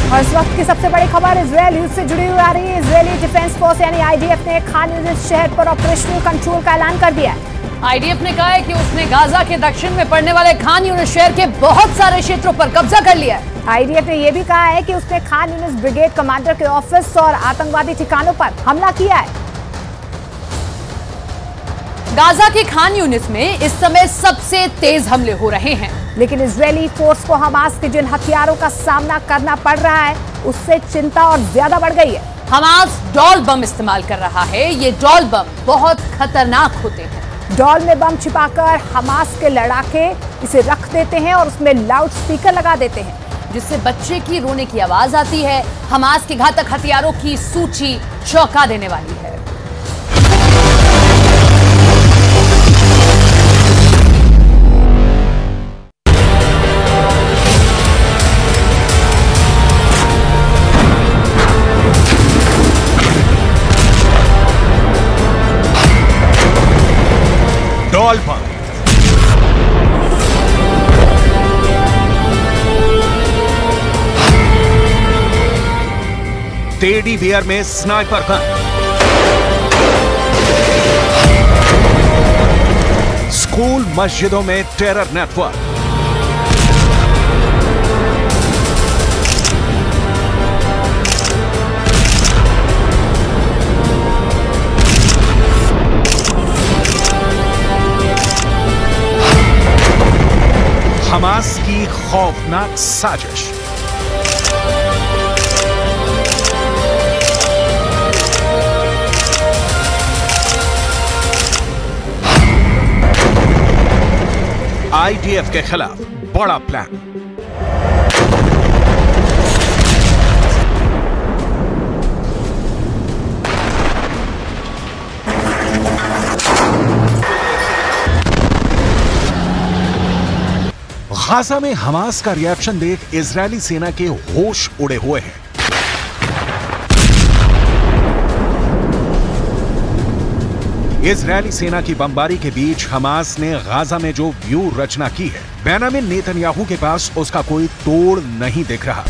और इस वक्त की सबसे बड़ी खबर इजरायल यूथ से जुड़ी हुई आ रही है। इजरायली डिफेंस फोर्स यानी आईडीएफ ने खान यूनिस शहर पर ऑपरेशनल कंट्रोल का ऐलान कर दिया है। आईडीएफ ने कहा है कि उसने गाजा के दक्षिण में पड़ने वाले खान यूनिस शहर के बहुत सारे क्षेत्रों पर कब्जा कर लिया है। आईडीएफ ने यह भी कहा है कि उसने खान यूनिस ब्रिगेड कमांडर के ऑफिस और आतंकवादी ठिकानों पर हमला किया है। गाजा के खान यूनिस में इस समय सबसे तेज हमले हो रहे हैं, लेकिन इजरायली फोर्स को हमास के जिन हथियारों का सामना करना पड़ रहा है उससे चिंता और ज्यादा बढ़ गई है। हमास डॉल बम इस्तेमाल कर रहा है। ये डॉल बम बहुत खतरनाक होते हैं। डॉल में बम छिपाकर हमास के लड़ाके इसे रख देते हैं और उसमें लाउड स्पीकर लगा देते हैं, जिससे बच्चे की रोने की आवाज आती है। हमास के घातक हथियारों की सूची चौंका देने वाली है। डॉल बम, टेडी बियर में स्नाइपर गन, स्कूल मस्जिदों में टेरर नेटवर्क, हमास की खौफनाक साजिश। आईडीएफ के खिलाफ बड़ा प्लान। गाजा में हमास का रिएक्शन देख इजरायली सेना के होश उड़े हुए हैं। इजरायली सेना की बमबारी के बीच हमास ने गाजा में जो व्यू रचना की है, बेंजामिन नेतन्याहू के पास उसका कोई तोड़ नहीं दिख रहा।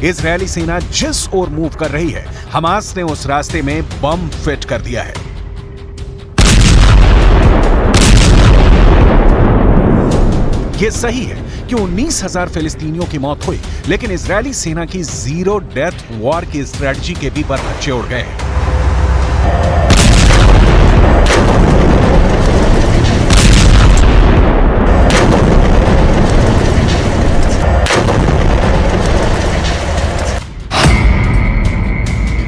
इजरायली सेना जिस ओर मूव कर रही है, हमास ने उस रास्ते में बम फिट कर दिया है। यह सही है कि 19,000 फिलिस्तीनियों की मौत हुई, लेकिन इजरायली सेना की जीरो डेथ वॉर की स्ट्रेटजी के भी परखच्चे उड़ गए हैं।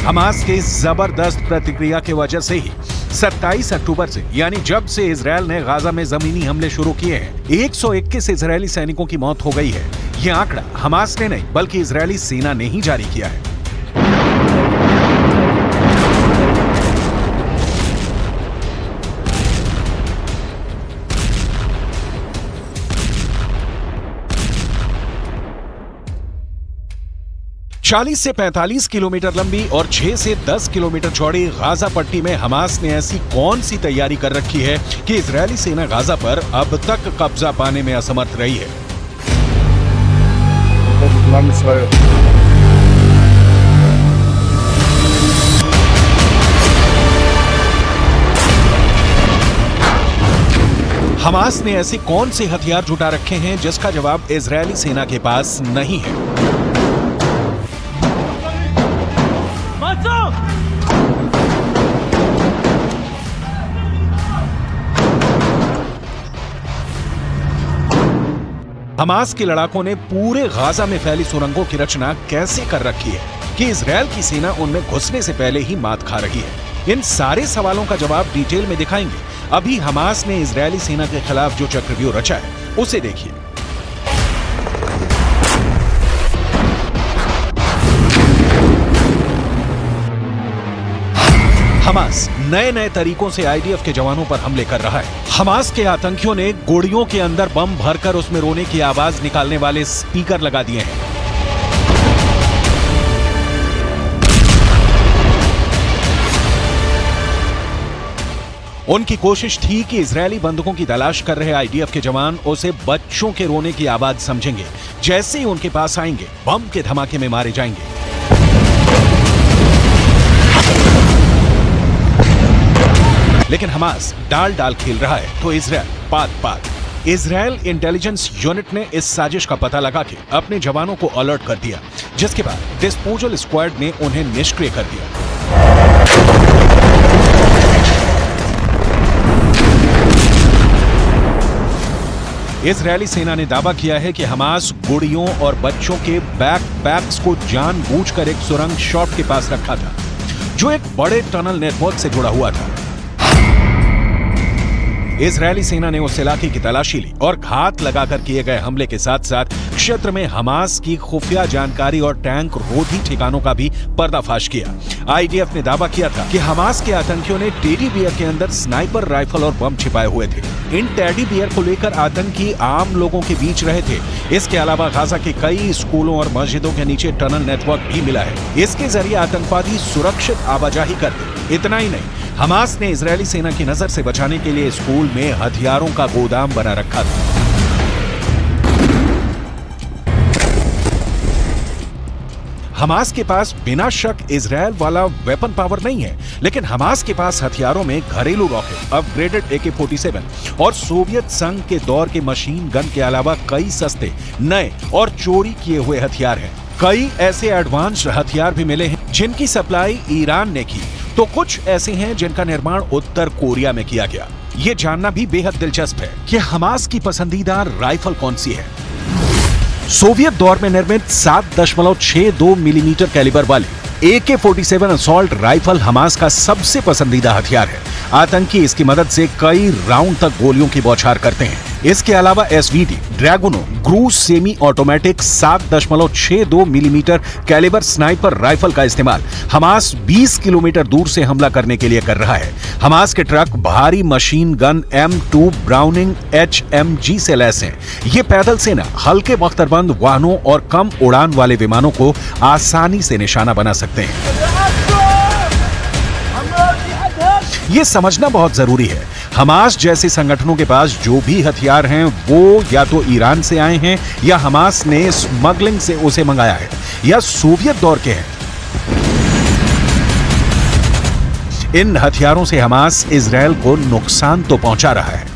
हमास के जबरदस्त प्रतिक्रिया की वजह से ही 27 अक्टूबर से, यानी जब से इजरायल ने गाजा में जमीनी हमले शुरू किए हैं, 121 इजरायली सैनिकों की मौत हो गई है। यह आंकड़ा हमास ने नहीं बल्कि इजरायली सेना ने ही जारी किया है। चालीस से 45 किलोमीटर लंबी और 6 से 10 किलोमीटर चौड़ी गाजा पट्टी में हमास ने ऐसी कौन सी तैयारी कर रखी है कि इजरायली सेना गाजा पर अब तक कब्जा पाने में असमर्थ रही है। हमास ने ऐसे कौन से हथियार जुटा रखे हैं जिसका जवाब इजरायली सेना के पास नहीं है। हमास के लड़ाकों ने पूरे गाजा में फैली सुरंगों की रचना कैसे कर रखी है कि इजरायल की सेना उनमें घुसने से पहले ही मात खा रही है। इन सारे सवालों का जवाब डिटेल में दिखाएंगे। अभी हमास ने इजरायली सेना के खिलाफ जो चक्रव्यूह रचा है उसे देखिए। हमास नए नए तरीकों से आईडीएफ के जवानों पर हमले कर रहा है। हमास के आतंकियों ने गोलियों के अंदर बम भरकर उसमें रोने की आवाज निकालने वाले स्पीकर लगा दिए हैं। उनकी कोशिश थी कि इजरायली बंधकों की तलाश कर रहे आईडीएफ के जवान उसे बच्चों के रोने की आवाज समझेंगे। जैसे ही उनके पास आएंगे, बम के धमाके में मारे जाएंगे। लेकिन हमास डाल डाल खेल रहा है तो इजरायल पात पात। इजरायल इंटेलिजेंस यूनिट ने इस साजिश का पता लगा के अपने जवानों को अलर्ट कर दिया, जिसके बाद डिस्पोजल स्क्वाड ने उन्हें निष्क्रिय कर दिया। इजरायली सेना ने दावा किया है कि हमास गुड़ियों और बच्चों के बैकपैक्स को जानबूझकर एक सुरंग शॉट के पास रखा था, जो एक बड़े टनल नेटवर्क से जुड़ा हुआ था। इजरायली सेना ने उस इलाके की तलाशी ली और घात लगाकर किए गए हमले के साथ साथ क्षेत्र में हमास की खुफिया जानकारी और टैंक रोधी ठिकानों का भी पर्दाफाश किया। आईडीएफ ने दावा किया था कि हमास के आतंकियों ने टेडी बियर के अंदर स्नाइपर राइफल और बम छिपाए हुए थे। इन टेडी बियर को लेकर आतंकी आम लोगों के बीच रहे थे। इसके अलावा गाजा के कई स्कूलों और मस्जिदों के नीचे टनल नेटवर्क भी मिला है। इसके जरिए आतंकवादी सुरक्षित आवाजाही करते। इतना ही नहीं, हमास ने इजरायली सेना की नजर से बचाने के लिए स्कूल में हथियारों का गोदाम बना रखा था। हमास के पास बिना शक इजरायल वाला वेपन पावर नहीं है, लेकिन हमास के पास हथियारों में घरेलू रॉकेट, अपग्रेडेड AK-47 और सोवियत संघ के दौर के मशीन गन के अलावा कई सस्ते, नए और चोरी किए हुए हथियार हैं। कई ऐसे एडवांस्ड हथियार भी मिले हैं जिनकी सप्लाई ईरान ने की, तो कुछ ऐसे हैं जिनका निर्माण उत्तर कोरिया में किया गया। ये जानना भी बेहद दिलचस्प है कि हमास की पसंदीदा राइफल कौन सी है। सोवियत दौर में निर्मित 7.62 मिलीमीटर कैलिबर वाली AK-47 असॉल्ट राइफल हमास का सबसे पसंदीदा हथियार है। आतंकी इसकी मदद से कई राउंड तक गोलियों की बौछार करते हैं। इसके अलावा SVD, ड्रैगुनो, क्रूज semi automatic 7.62 millimetre calibre sniper rifle का इस्तेमाल हमास 20 किलोमीटर दूर से हमला करने के लिए कर रहा है। हमास के ट्रक भारी machine gun M2 browning HMG से लैस हैं। ये पैदल सेना हल्के बख्तरबंद वाहनों और कम उड़ान वाले विमानों को आसानी से निशाना बना सकते हैं। ये समझना बहुत जरूरी है, हमास जैसे संगठनों के पास जो भी हथियार हैं वो या तो ईरान से आए हैं या हमास ने स्मगलिंग से उसे मंगाया है या सोवियत दौर के हैं। इन हथियारों से हमास इजरायल को नुकसान तो पहुंचा रहा है।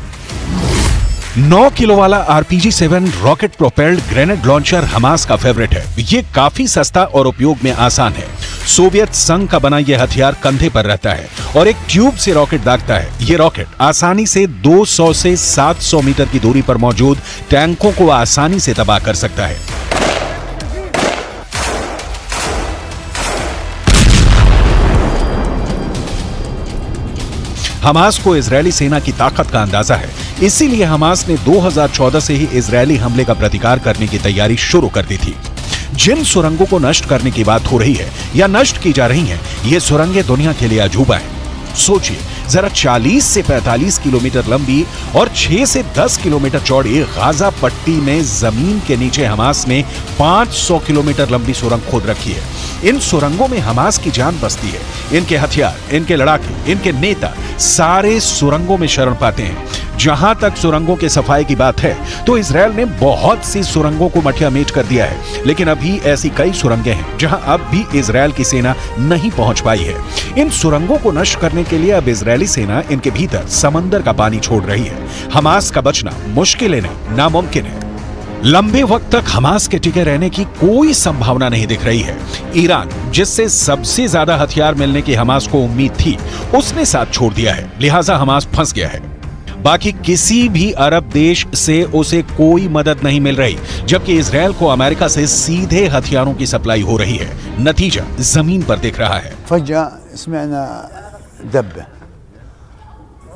9 किलो वाला RPG-7 rocket propelled grenade launcher Hamas का फेवरेट है। ये काफी सस्ता और उपयोग में आसान है। सोवियत संघ का बना यह हथियार कंधे पर रहता है और एक ट्यूब से रॉकेट दागता है। ये रॉकेट आसानी से 200 से 700 मीटर की दूरी पर मौजूद टैंकों को आसानी से तबाह कर सकता है। हमास को इजरायली सेना की ताकत का अंदाजा है, इसीलिए हमास ने 2014 से ही इजरायली हमले का प्रतिकार करने की तैयारी शुरू कर दी थी। जिन सुरंगों को नष्ट करने की बात हो रही है या नष्ट की जा रही हैं, ये सुरंगें दुनिया के लिए अजूबा हैं। सोचिए जरा, 40 से 45 किलोमीटर लंबी और 6 से 10 किलोमीटर चौड़ी गाजा पट्टी में जमीन के नीचे हमास ने 500 किलोमीटर लंबी सुरंग खोद रखी है। इन सुरंगों में हमास की जान बसती है। इनके हथियार, इनके लड़ाके, इनके नेता सारे सुरंगों में शरण पाते हैं। जहां तक सुरंगों के सफाई की बात है तो इजरायल ने बहुत सी सुरंगों को मठिया मेट कर दिया है, लेकिन अभी ऐसी कई सुरंगें हैं जहां अब भी इजरायल की सेना नहीं पहुंच पाई है। इन सुरंगों को नष्ट करने के लिए अब इजरायली सेना इनके भीतर समंदर का पानी छोड़ रही है। हमास का बचना मुश्किल नहीं, नामुमकिन है। लंबे वक्त तक हमास के टिके रहने की कोई संभावना नहीं दिख रही है। ईरान, जिससे सबसे ज्यादा हथियार मिलने की हमास को उम्मीद थी, उसने साथ छोड़ दिया है, लिहाजा हमास फंस गया है। बाकी किसी भी अरब देश से उसे कोई मदद नहीं मिल रही, जबकि इजरायल को अमेरिका से सीधे हथियारों की सप्लाई हो रही है। नतीजा जमीन पर दिख रहा है।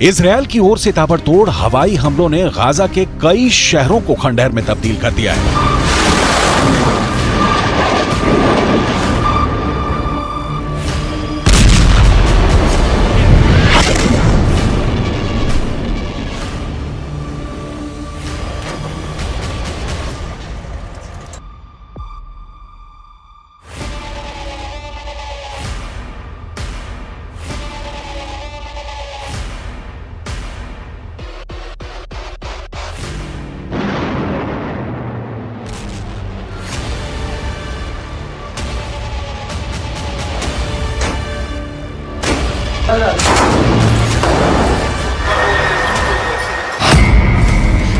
इजरायल की ओर से ताबड़तोड़ हवाई हमलों ने गाजा के कई शहरों को खंडहर में तब्दील कर दिया है।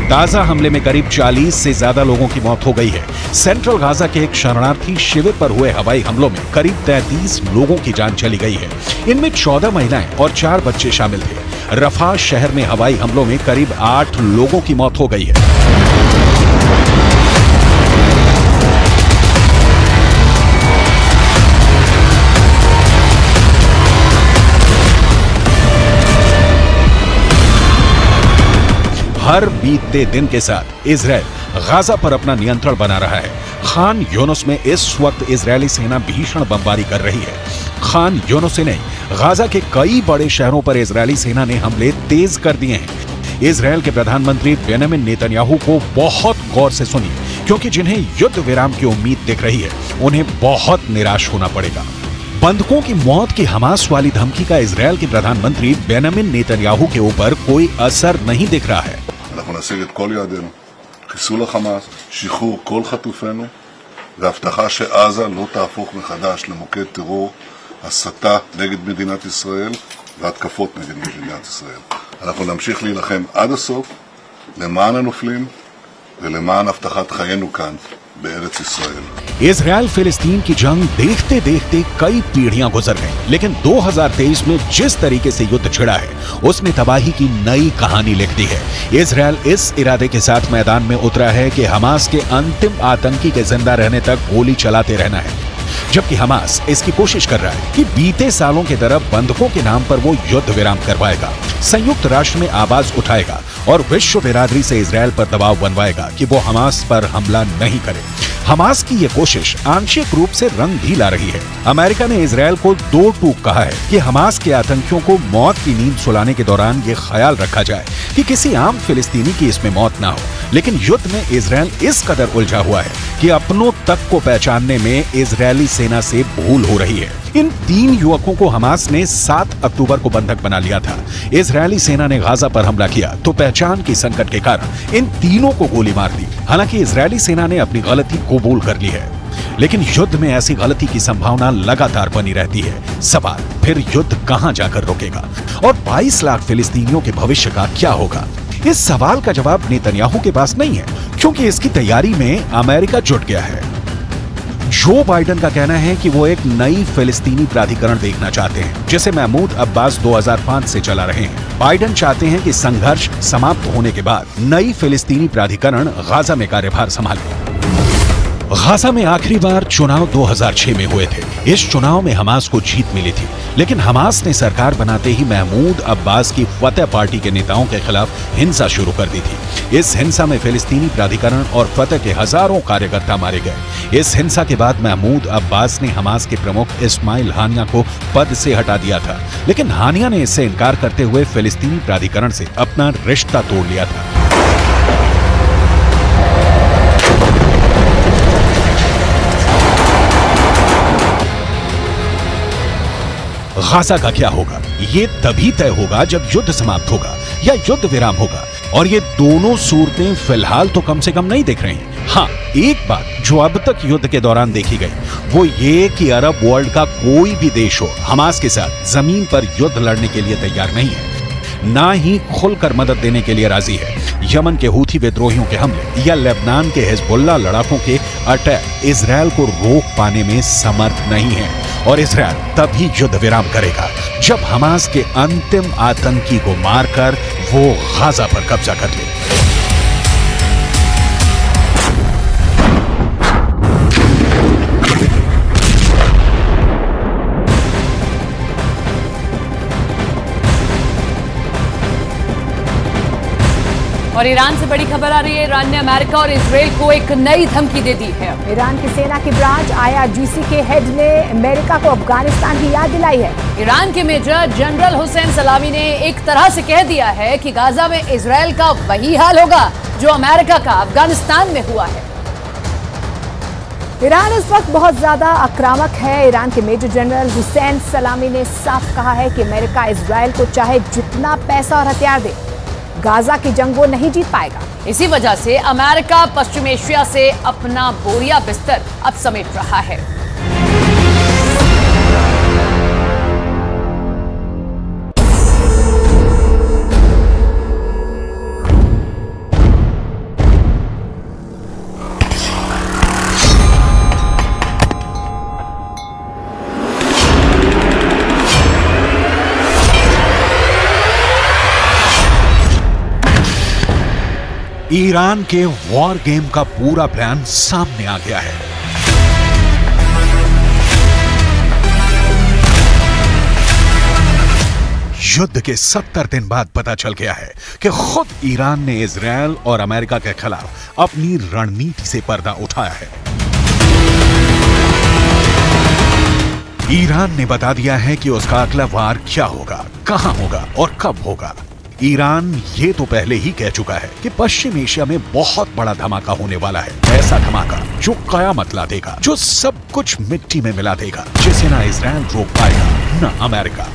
गाजा हमले में करीब 40 से ज्यादा लोगों की मौत हो गई है। सेंट्रल गाजा के एक शरणार्थी शिविर पर हुए हवाई हमलों में करीब 33 लोगों की जान चली गई है। इनमें 14 महिलाएं और 4 बच्चे शामिल थे। रफा शहर में हवाई हमलों में करीब 8 लोगों की मौत हो गई है। हर बीतते दिन के साथ इजराइल गाजा पर अपना नियंत्रण बना रहा है। खान यूनुस में इस वक्त इजरायली सेना भीषण बमबारी कर रही है। खान यूनुस से नहीं, गाजा के कई बड़े शहरों पर इजरायली सेना ने हमले तेज कर दिए हैं। इजरायल के प्रधानमंत्री बेंजामिन नेतन्याहू को बहुत गौर से सुनिए, क्योंकि जिन्हें युद्ध विराम की उम्मीद दिख रही है, उन्हें बहुत निराश होना पड़ेगा। बंधकों की मौत की हमास वाली धमकी का इजरायल के प्रधानमंत्री बेंजामिन नेतन्याहू के ऊपर कोई असर नहीं दिख रहा है। אנחנו נשיג את כל יעדינו, חיסול החמאס, שחרור כל חטופינו, והבטחה שעזה לא תהפוך מחדש למוקד טרור, הסתה נגד מדינת ישראל והתקפות נגד מדינת ישראל. אנחנו נמשיך להילחם עד הסוף למען הנופלים ולמען הבטחת חיינו כאן בארץ ישראל. इजरायल फिलिस्तीन की जंग देखते देखते कई पीढ़ियां गुजर गईं, लेकिन 2023 में जिस तरीके से युद्ध छिड़ा है, उसने तबाही की नई कहानी लिख दी है। इजरायल इस इरादे के साथ मैदान में उतरा है कि हमास के अंतिम आतंकी के जिंदा रहने तक गोली चलाते रहना है, जबकि हमास इसकी कोशिश कर रहा है कि बीते सालों की तरह बंधकों के नाम पर वो युद्ध विराम करवाएगा, संयुक्त राष्ट्र में आवाज उठाएगा और विश्व बिरादरी से इजरायल पर दबाव बनवाएगा कि वो हमास पर हमला नहीं करे। हमास की ये कोशिश आंशिक रूप से रंग भी ला रही है। अमेरिका ने इजरायल को 2 टूक कहा है कि हमास के आतंकियों को मौत की नींद सुलाने के दौरान ये ख्याल रखा जाए कि किसी आम फिलिस्तीनी की इसमें मौत ना हो। लेकिन युद्ध में इजरायल इस कदर उलझा हुआ है कि अपनों तक को पहचानने में इजरायली सेना से भूल हो रही है। इन 3 युवकों को हमास ने 7 अक्टूबर को बंधक बना लिया था। इजरायली सेना ने गाजा पर हमला किया तो पहचान की संकट के कारण इन तीनों को गोली मार दी। हालांकि इजरायली सेना ने अपनी गलती कबूल कर ली है, लेकिन युद्ध में ऐसी गलती की संभावना लगातार बनी रहती है। सवाल फिर युद्ध कहां जाकर रुकेगा और 22 लाख फिलिस्तीनियों के भविष्य का क्या होगा? इस सवाल का जवाब नेतन्याहू के पास नहीं है, क्योंकि इसकी तैयारी में अमेरिका जुट गया है। जो बाइडेन का कहना है कि वो एक नई फिलिस्तीनी प्राधिकरण देखना चाहते हैं, जिसे महमूद अब्बास 2005 से चला रहे हैं। बाइडेन चाहते हैं कि संघर्ष समाप्त होने के बाद नई फिलिस्तीनी प्राधिकरण गाजा में कार्यभार संभाले। गाजा में आखिरी बार चुनाव 2006 में हुए थे। इस चुनाव में हमास को जीत मिली थी, लेकिन हमास ने सरकार बनाते ही महमूद अब्बास की फतह पार्टी के नेताओं के खिलाफ हिंसा शुरू कर दी थी। इस हिंसा में फिलिस्तीनी प्राधिकरण और फतह के हजारों कार्यकर्ता मारे गए। इस हिंसा के बाद महमूद अब्बास ने हमास के प्रमुख इस्माइल हानिया को पद से हटा दिया था, लेकिन हानिया ने इससे इनकार करते हुए फिलिस्तीनी प्राधिकरण से अपना रिश्ता तोड़ लिया था। गाजा का क्या होगा, ये तभी तय होगा जब युद्ध समाप्त होगा या युद्ध विराम होगा, और ये दोनों सूरतें फिलहाल तो कम से कम नहीं दिख रही हैं। हाँ, एक बात जो अब तक युद्ध के दौरान देखी गई वो ये कि अरब वर्ल्ड का कोई भी देश हो हमास के साथ जमीन पर युद्ध लड़ने के लिए तैयार नहीं है, ना ही खुलकर मदद देने के लिए राजी है। यमन के हूथी विद्रोहियों के हमले या लेबनान के हिजबुल्लाह लड़ाकों के अटैक इजरायल को रोक पाने में समर्थ नहीं है, और इजरायल तभी युद्ध विराम करेगा जब हमास के अंतिम आतंकी को मारकर वो गाजा पर कब्जा कर ले। और ईरान से बड़ी खबर आ रही है। ईरान ने अमेरिका और इजरायल को एक नई धमकी दे दी है। ईरान की सेना की ब्रांच IRGC के हेड ने अमेरिका को अफगानिस्तान की याद दिलाई है। ईरान के मेजर जनरल हुसैन सलामी ने एक तरह से कह दिया है कि गाजा में इजरायल का वही हाल होगा जो अमेरिका का अफगानिस्तान में हुआ है। ईरान इस वक्त बहुत ज्यादा आक्रामक है। ईरान के मेजर जनरल हुसैन सलामी ने साफ कहा है कि अमेरिका इजरायल को चाहे जितना पैसा और हथियार दे, गाजा की जंग वो नहीं जीत पाएगा। इसी वजह से अमेरिका पश्चिम एशिया से अपना बोरिया बिस्तर अब समेट रहा है। ईरान के वॉर गेम का पूरा प्लान सामने आ गया है। युद्ध के 70 दिन बाद पता चल गया है कि खुद ईरान ने इजरायल और अमेरिका के खिलाफ अपनी रणनीति से पर्दा उठाया है। ईरान ने बता दिया है कि उसका अगला वार क्या होगा, कहां होगा और कब होगा। ईरान ये तो पहले ही कह चुका है कि पश्चिम एशिया में बहुत बड़ा धमाका होने वाला है। ऐसा धमाका जो कयामत ला देगा, जो सब कुछ मिट्टी में मिला देगा, जिसे ना इजरायल रोक पाएगा ना अमेरिका।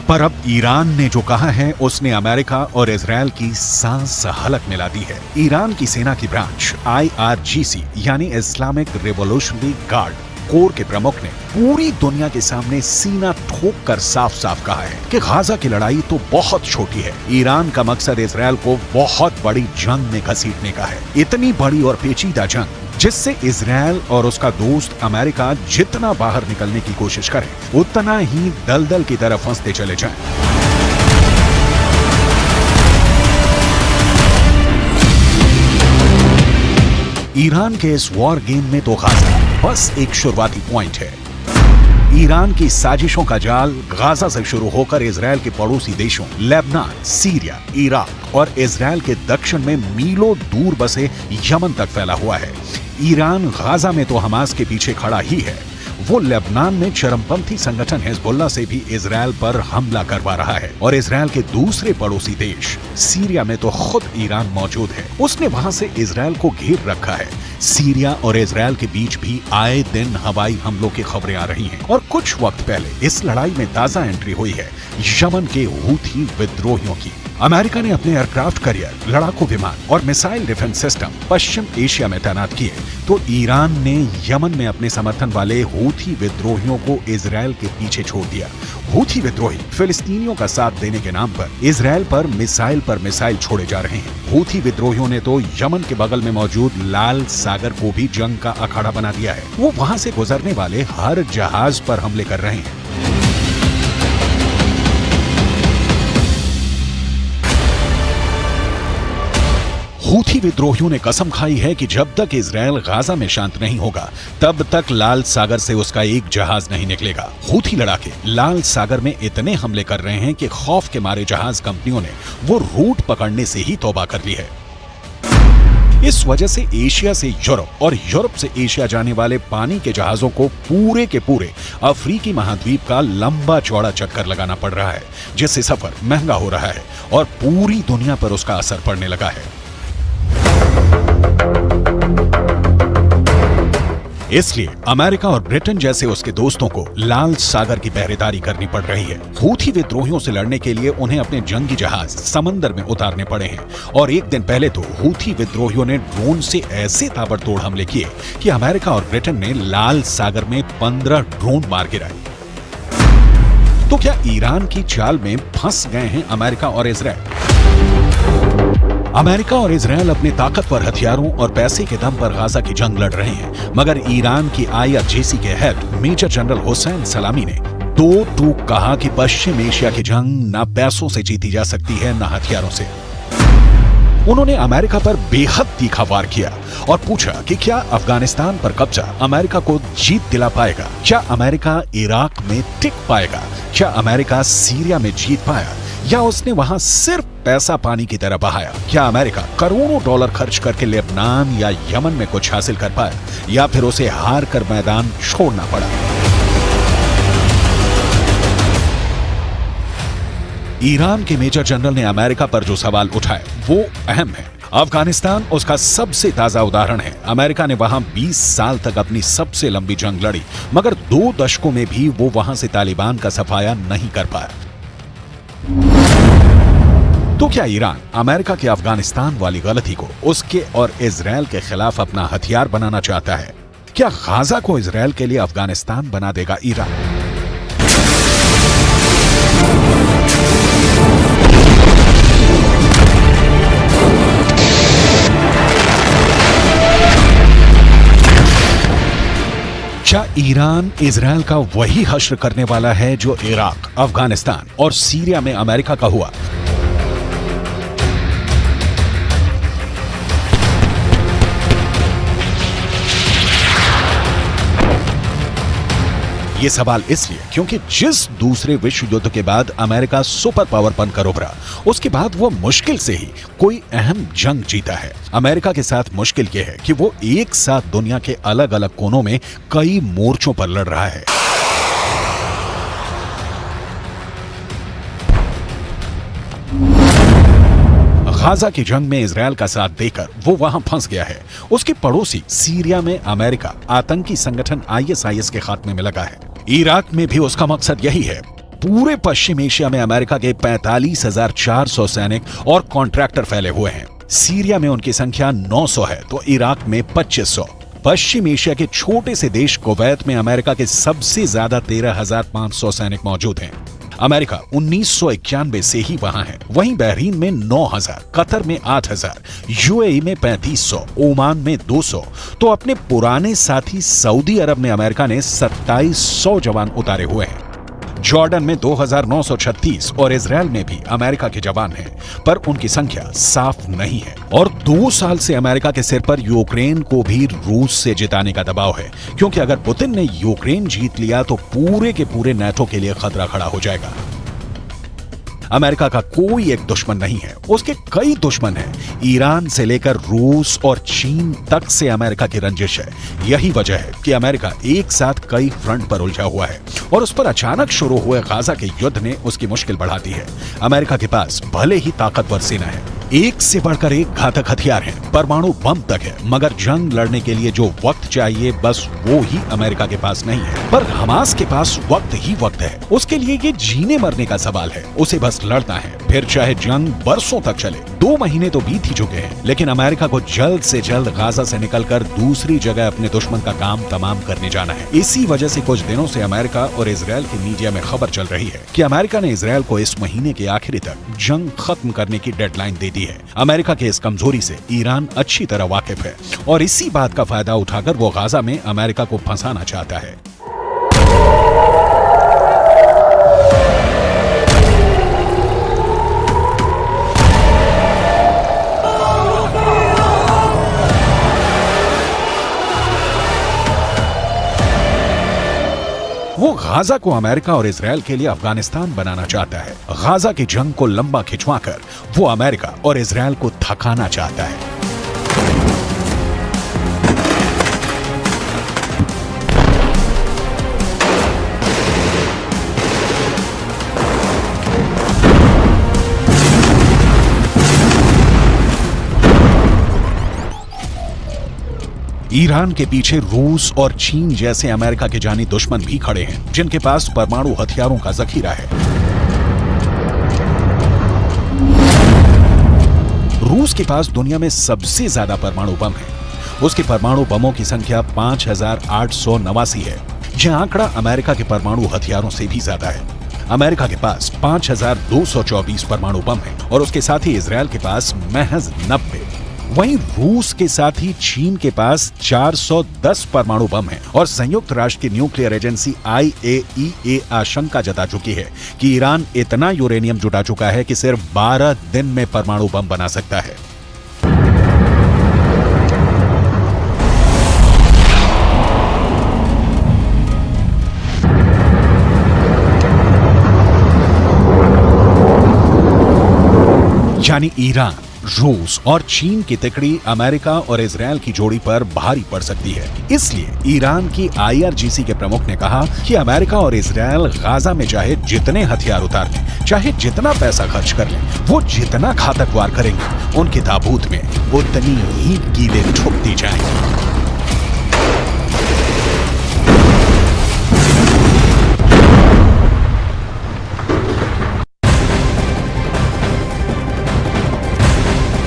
पर अब ईरान ने जो कहा है उसने अमेरिका और इजरायल की सांस हलक मिला दी है। ईरान की सेना की ब्रांच IRGC यानी इस्लामिक रिवॉल्यूशनरी गार्ड कोर के प्रमुख ने पूरी दुनिया के सामने सीना ठोक कर साफ साफ कहा है कि गाजा की लड़ाई तो बहुत छोटी है। ईरान का मकसद इजरायल को बहुत बड़ी जंग में घसीटने का है, इतनी बड़ी और पेचीदा जंग जिससे इजरायल और उसका दोस्त अमेरिका जितना बाहर निकलने की कोशिश करें उतना ही दलदल की तरफ फंसते चले जाएं। ईरान के इस वॉर गेम में तो गाजा बस एक शुरुआती पॉइंट है। ईरान की साजिशों का जाल गाजा से शुरू होकर इजरायल के पड़ोसी देशों लेबनान, सीरिया, इराक और इजरायल के दक्षिण में मीलों दूर बसे यमन तक फैला हुआ है। ईरान गाजा में तो हमास के पीछे खड़ा ही है, वो लेबनान में चरमपंथी संगठन हिजबुल्लाह से भी इजरायल पर हमला करवा रहा है और इजरायल के दूसरे पड़ोसी देश सीरिया में तो खुद ईरान मौजूद है। उसने वहां से इजरायल को घेर रखा है। सीरिया और इजरायल के बीच भी आए दिन हवाई हमलों की खबरें आ रही हैं और कुछ वक्त पहले इस लड़ाई में ताजा एंट्री हुई है यमन के हूथी विद्रोहियों की। अमेरिका ने अपने एयरक्राफ्ट कैरियर, लड़ाकू विमान और मिसाइल डिफेंस सिस्टम पश्चिम एशिया में तैनात किए तो ईरान ने यमन में अपने समर्थन वाले हूथी विद्रोहियों को इजरायल के पीछे छोड़ दिया। हूथी विद्रोही फिलिस्तीनियों का साथ देने के नाम पर इजरायल पर मिसाइल छोड़े जा रहे हैं। हूथी विद्रोहियों ने तो यमन के बगल में मौजूद लाल सागर को भी जंग का अखाड़ा बना दिया है। वो वहां से गुजरने वाले हर जहाज पर हमले कर रहे हैं। हूथी विद्रोहियों ने कसम खाई है कि जब तक इजरायल गाजा में शांत नहीं होगा तब तक लाल सागर से उसका एक जहाज नहीं निकलेगा। हूथी लड़ाके लाल सागर में इतने हमले कर रहे हैं कि खौफ के मारे जहाज कंपनियों ने वो रूट पकड़ने से ही तौबा कर ली है। इस वजह से एशिया से यूरोप और यूरोप से एशिया जाने वाले पानी के जहाजों को पूरे के पूरे अफ्रीकी महाद्वीप का लंबा चौड़ा चक्कर लगाना पड़ रहा है, जिससे सफर महंगा हो रहा है और पूरी दुनिया पर उसका असर पड़ने लगा है। इसलिए अमेरिका और ब्रिटेन जैसे उसके दोस्तों को लाल सागर की पहरेदारी करनी पड़ रही है। हूथी विद्रोहियों से लड़ने के लिए उन्हें अपने जंगी जहाज समंदर में उतारने पड़े हैं और एक दिन पहले तो हूथी विद्रोहियों ने ड्रोन से ऐसे ताबड़तोड़ हमले किए कि अमेरिका और ब्रिटेन ने लाल सागर में 15 ड्रोन मार गिराए। तो क्या ईरान की चाल में फंस गए हैं अमेरिका और इजरायल? अमेरिका और इजरायल अपने ताकतवर हथियारों और पैसे के दम पर गाजा की जंग लड़ रहे हैं, मगर ईरान की IRGC के हेड मेजर जनरल हुसैन सलामी ने दो टूक कहा कि पश्चिम एशिया की जंग ना पैसों से जीती जा सकती है ना हथियारों से। उन्होंने अमेरिका पर बेहद तीखा वार किया और पूछा कि क्या अफगानिस्तान पर कब्जा अमेरिका को जीत दिला पाएगा? क्या अमेरिका इराक में टिक पाएगा? क्या अमेरिका सीरिया में जीत पाया या उसने वहां सिर्फ पैसा पानी की तरह बहाया? क्या अमेरिका करोड़ों डॉलर खर्च करके लेबनान या यमन में कुछ हासिल कर पाया या फिर उसे हार कर मैदान छोड़ना पड़ा? ईरान के मेजर जनरल ने अमेरिका पर जो सवाल उठाए वो अहम है। अफगानिस्तान उसका सबसे ताजा उदाहरण है। अमेरिका ने वहां 20 साल तक अपनी सबसे लंबी जंग लड़ी, मगर 2 दशकों में भी वो वहां से तालिबान का सफाया नहीं कर पाया। तो क्या ईरान अमेरिका के अफगानिस्तान वाली गलती को उसके और इजरायल के खिलाफ अपना हथियार बनाना चाहता है? क्या गाजा को इजरायल के लिए अफगानिस्तान बना देगा ईरान? क्या ईरान इजराइल का वही हश्र करने वाला है जो इराक, अफगानिस्तान और सीरिया में अमेरिका का हुआ? ये सवाल इसलिए क्योंकि जिस दूसरे विश्व युद्ध के बाद अमेरिका सुपर पावर बनकर उभरा, उसके बाद वो मुश्किल से ही कोई अहम जंग जीता है। अमेरिका के साथ मुश्किल यह है कि वो एक साथ दुनिया के अलग अलग कोनों में कई मोर्चों पर लड़ रहा है। गाजा की जंग में इजराइल का साथ देकर वो वहां फंस गया है। उसके पड़ोसी सीरिया में अमेरिका आतंकी संगठन ISIS के खात्मे में लगा है। इराक में भी उसका मकसद यही है। पूरे पश्चिम एशिया में अमेरिका के 45,400 सैनिक और कॉन्ट्रैक्टर फैले हुए हैं। सीरिया में उनकी संख्या 900 है तो इराक में 2500। पश्चिम एशिया के छोटे से देश कुवैत में अमेरिका के सबसे ज्यादा 13,500 सैनिक मौजूद हैं। अमेरिका 1991 से ही वहां है। वहीं बहरीन में 9,000, कतर में 8,000, UAE में 3500, ओमान में 200, तो अपने पुराने साथी सऊदी अरब में अमेरिका ने 2700 जवान उतारे हुए हैं। जॉर्डन में 2,936 और इजराइल में भी अमेरिका के जवान हैं, पर उनकी संख्या साफ नहीं है। और 2 साल से अमेरिका के सिर पर यूक्रेन को भी रूस से जिताने का दबाव है, क्योंकि अगर पुतिन ने यूक्रेन जीत लिया तो पूरे के पूरे नाटो के लिए खतरा खड़ा हो जाएगा। अमेरिका का कोई एक दुश्मन नहीं है, उसके कई दुश्मन हैं। ईरान से लेकर रूस और चीन तक से अमेरिका की रंजिश है। यही वजह है कि अमेरिका एक साथ कई फ्रंट पर उलझा हुआ है और उस पर अचानक शुरू हुए गाजा के युद्ध ने उसकी मुश्किल बढ़ा दी है। अमेरिका के पास भले ही ताकतवर सेना है, एक से बढ़कर एक घातक हथियार है, परमाणु बम तक है, मगर जंग लड़ने के लिए जो वक्त चाहिए बस वो ही अमेरिका के पास नहीं है। पर हमास के पास वक्त ही वक्त है। उसके लिए ये जीने मरने का सवाल है। उसे बस लड़ना है, फिर चाहे जंग बरसों तक चले। 2 महीने तो बीत ही चुके हैं, लेकिन अमेरिका को जल्द से जल्द गाजा से निकलकर दूसरी जगह अपने दुश्मन का काम तमाम करने जाना है। इसी वजह से कुछ दिनों से अमेरिका और इजराइल की मीडिया में खबर चल रही है कि अमेरिका ने इजराइल को इस महीने के आखिरी तक जंग खत्म करने की डेडलाइन दे दी है। अमेरिका के इस कमजोरी से ईरान अच्छी तरह वाकिफ है और इसी बात का फायदा उठाकर वो गाजा में अमेरिका को फंसाना चाहता है। वो गाजा को अमेरिका और इजराइल के लिए अफगानिस्तान बनाना चाहता है। गाजा की जंग को लंबा खिंचवाकर वो अमेरिका और इजराइल को थकाना चाहता है। ईरान के पीछे रूस और चीन जैसे अमेरिका के जानी दुश्मन भी खड़े हैं, जिनके पास परमाणु हथियारों का जखीरा है। रूस के पास दुनिया में सबसे ज्यादा परमाणु बम है। उसके परमाणु बमों की संख्या 5,889 है। यह आंकड़ा अमेरिका के परमाणु हथियारों से भी ज्यादा है। अमेरिका के पास 5,224 परमाणु बम है और उसके साथ ही इजराइल के पास महज 90। वहीं रूस के साथ ही चीन के पास 410 परमाणु बम है और संयुक्त राष्ट्र की न्यूक्लियर एजेंसी IAEA आशंका जता चुकी है कि ईरान इतना यूरेनियम जुटा चुका है कि सिर्फ 12 दिन में परमाणु बम बना सकता है। यानी ईरान, रूस और चीन की तिकड़ी अमेरिका और इजराइल की जोड़ी पर भारी पड़ सकती है। इसलिए ईरान की IRGC के प्रमुख ने कहा कि अमेरिका और इजराइल गाजा में चाहे जितने हथियार उतार लें, चाहे जितना पैसा खर्च कर लें, वो जितना घातक वार करेंगे, उनके ताबूत में उतनी ही कीलें ठोक दी जाएंगी।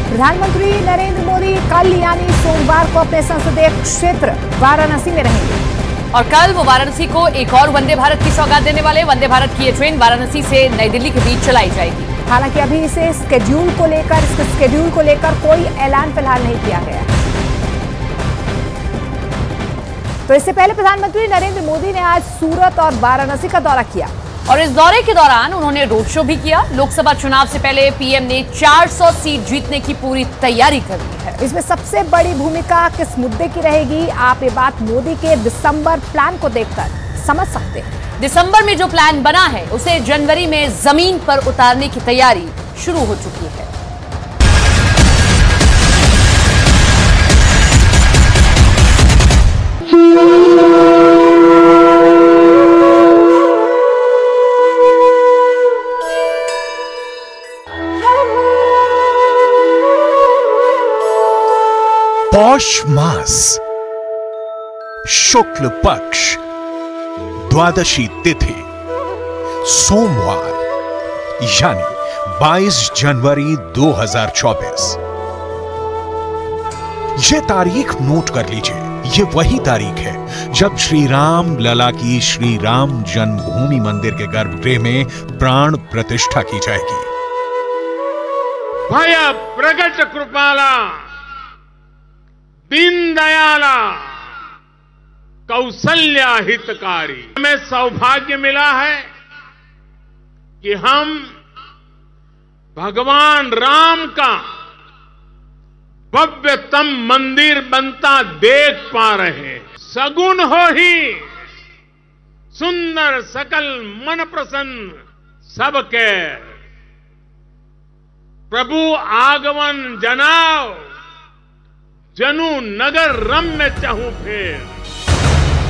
प्रधानमंत्री नरेंद्र मोदी कल यानी सोमवार को अपने संसदीय क्षेत्र वाराणसी में रहेंगे और कल वो वाराणसी को एक और वंदे भारत की सौगात देने वाले। वंदे भारत की ये ट्रेन वाराणसी से नई दिल्ली के बीच चलाई जाएगी। हालांकि अभी इसके स्केड्यूल को लेकर कोई ऐलान फिलहाल नहीं किया गया। तो इससे पहले प्रधानमंत्री नरेंद्र मोदी ने आज सूरत और वाराणसी का दौरा किया और इस दौरे के दौरान उन्होंने रोड शो भी किया। लोकसभा चुनाव से पहले पीएम ने 400 सीट जीतने की पूरी तैयारी कर ली है। इसमें सबसे बड़ी भूमिका किस मुद्दे की रहेगी, आप ये बात मोदी के दिसंबर प्लान को देखकर समझ सकते हैं। दिसंबर में जो प्लान बना है उसे जनवरी में जमीन पर उतारने की तैयारी शुरू हो चुकी है। पौष मास शुक्ल पक्ष द्वादशी तिथि सोमवार यानी 22 जनवरी 2024। ये तारीख नोट कर लीजिए, ये वही तारीख है जब श्री राम लला की श्री राम जन्मभूमि मंदिर के गर्भगृह में प्राण प्रतिष्ठा की जाएगी। भय प्रगट कृपाला दीन दयाला कौशल्या हितकारी। हमें सौभाग्य मिला है कि हम भगवान राम का भव्यतम मंदिर बनता देख पा रहे हैं। सगुन हो ही सुंदर सकल मन प्रसन्न सबके प्रभु आगमन जनाओ जनु नगर रम्य चाहूं फिर।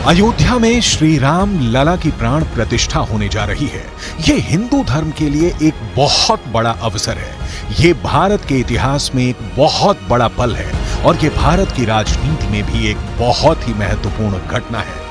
अयोध्या में श्री राम लला की प्राण प्रतिष्ठा होने जा रही है। ये हिंदू धर्म के लिए एक बहुत बड़ा अवसर है। ये भारत के इतिहास में एक बहुत बड़ा पल है और ये भारत की राजनीति में भी एक बहुत ही महत्वपूर्ण घटना है।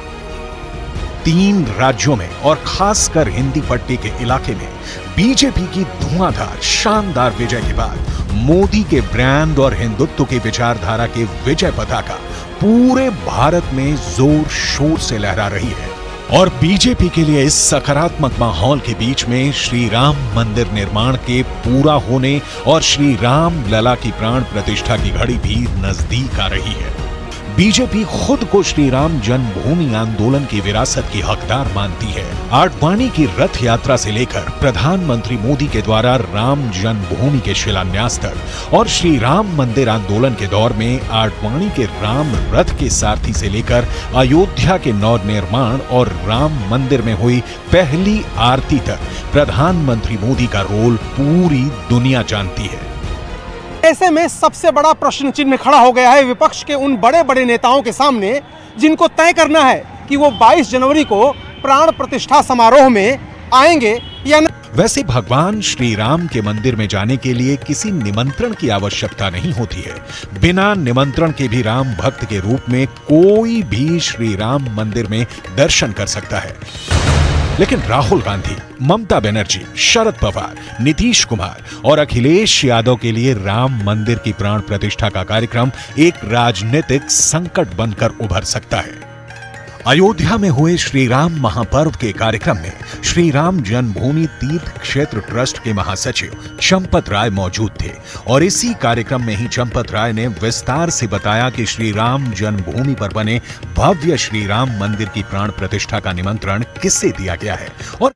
3 राज्यों में और खासकर हिंदी पट्टी के इलाके में बीजेपी की धुआंधार शानदार विजय के बाद मोदी के ब्रांड और हिंदुत्व की विचारधारा के विजय पताका पूरे भारत में जोर शोर से लहरा रही है। और बीजेपी के लिए इस सकारात्मक माहौल के बीच में श्री राम मंदिर निर्माण के पूरा होने और श्री राम लला की प्राण प्रतिष्ठा की घड़ी भी नजदीक आ रही है। बीजेपी खुद को श्री राम जन्मभूमि आंदोलन की विरासत की हकदार मानती है। आडवाणी की रथ यात्रा से लेकर प्रधानमंत्री मोदी के द्वारा राम जन्मभूमि के शिलान्यास तक और श्री राम मंदिर आंदोलन के दौर में आडवाणी के राम रथ के सारथी से लेकर अयोध्या के नवनिर्माण और राम मंदिर में हुई पहली आरती तक प्रधानमंत्री मोदी का रोल पूरी दुनिया जानती है। ऐसे में सबसे बड़ा प्रश्न चिन्ह खड़ा हो गया है विपक्ष के उन बड़े बड़े नेताओं के सामने जिनको तय करना है कि वो 22 जनवरी को प्राण प्रतिष्ठा समारोह में आएंगे या नहीं। वैसे भगवान श्री राम के मंदिर में जाने के लिए किसी निमंत्रण की आवश्यकता नहीं होती है। बिना निमंत्रण के भी राम भक्त के रूप में कोई भी श्री राम मंदिर में दर्शन कर सकता है। लेकिन राहुल गांधी, ममता बनर्जी, शरद पवार, नीतीश कुमार और अखिलेश यादव के लिए राम मंदिर की प्राण प्रतिष्ठा का कार्यक्रम एक राजनीतिक संकट बनकर उभर सकता है। अयोध्या में हुए श्री राम महापर्व के कार्यक्रम में श्री राम जन्मभूमि तीर्थ क्षेत्र ट्रस्ट के महासचिव चंपत राय मौजूद थे और इसी कार्यक्रम में ही चंपत राय ने विस्तार से बताया कि श्री राम जन्मभूमि पर बने भव्य श्री राम मंदिर की प्राण प्रतिष्ठा का निमंत्रण किससे दिया गया है और